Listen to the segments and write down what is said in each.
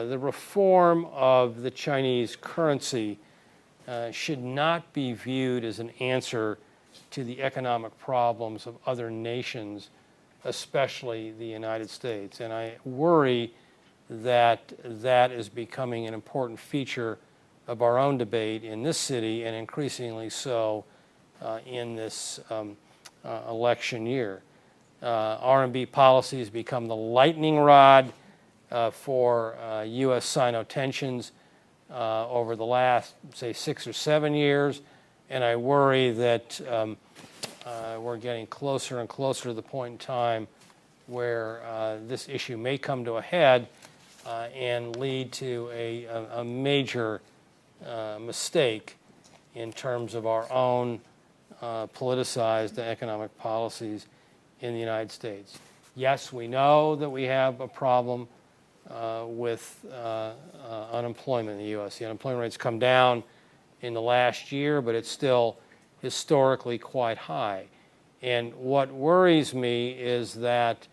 The reform of the Chinese currency should not be viewed as an answer to the economic problems of other nations, especially the United States. And I worry that that is becoming an important feature of our own debate in this city, and increasingly so in this election year. RMB policy has become the lightning rod for U.S. China tensions over the last, say, 6 or 7 years, and I worry that we're getting closer and closer to the point in time where this issue may come to a head and lead to a major mistake in terms of our own politicized economic policies in the United States. Yes, we know that we have a problem with unemployment in the U.S. The unemployment rate's come down in the last year, but it's still historically quite high. And what worries me is that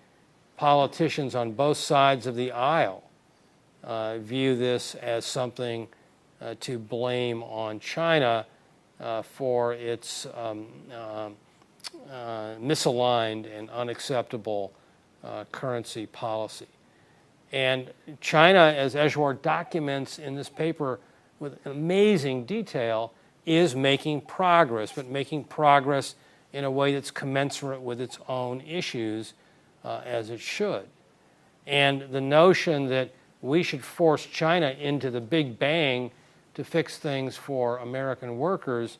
politicians on both sides of the aisle view this as something to blame on China for its misaligned and unacceptable currency policy. And China, as Eshwar documents in this paper with amazing detail, is making progress, but making progress in a way that's commensurate with its own issues, as it should. And the notion that we should force China into the Big Bang to fix things for American workers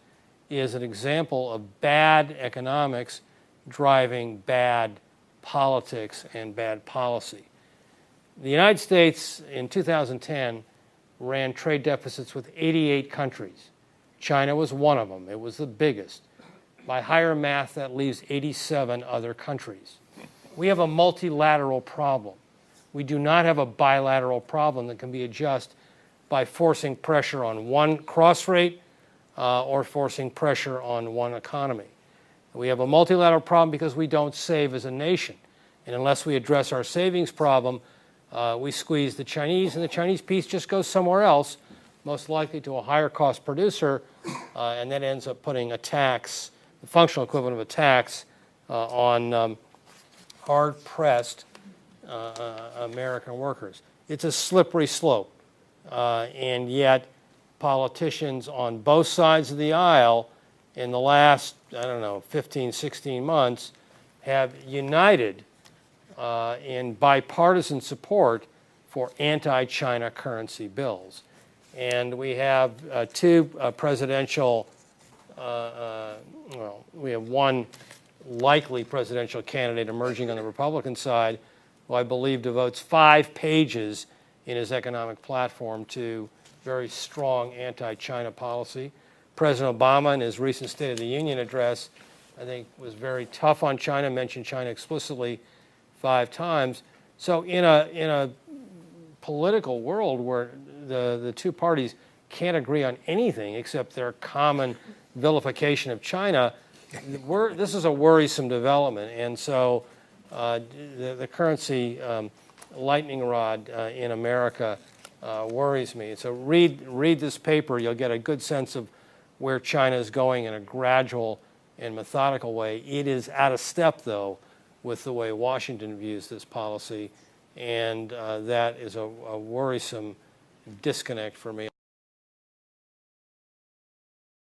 is an example of bad economics driving bad politics and bad policy. The United States in 2010 ran trade deficits with 88 countries. China was one of them. It was the biggest. By higher math, that leaves 87 other countries. We have a multilateral problem. We do not have a bilateral problem that can be addressed by forcing pressure on one cross rate or forcing pressure on one economy. We have a multilateral problem because we don't save as a nation. And unless we address our savings problem, we squeeze the Chinese, and the Chinese piece just goes somewhere else, most likely to a higher cost producer, and that ends up putting a tax, the functional equivalent of a tax, on hard-pressed American workers. It's a slippery slope, and yet politicians on both sides of the aisle in the last, 15, 16 months have united in bipartisan support for anti-China currency bills. And we have two presidential, we have one likely presidential candidate emerging on the Republican side who I believe devotes 5 pages in his economic platform to very strong anti-China policy. President Obama, in his recent State of the Union address, I think was very tough on China, mentioned China explicitly 5 times. So in a political world where the two parties can't agree on anything except their common vilification of China, this is a worrisome development. And so the currency lightning rod in America worries me. So read this paper. You'll get a good sense of where China is going in a gradual and methodical way. It is out of step, though, with the way Washington views this policy, and that is a worrisome disconnect for me.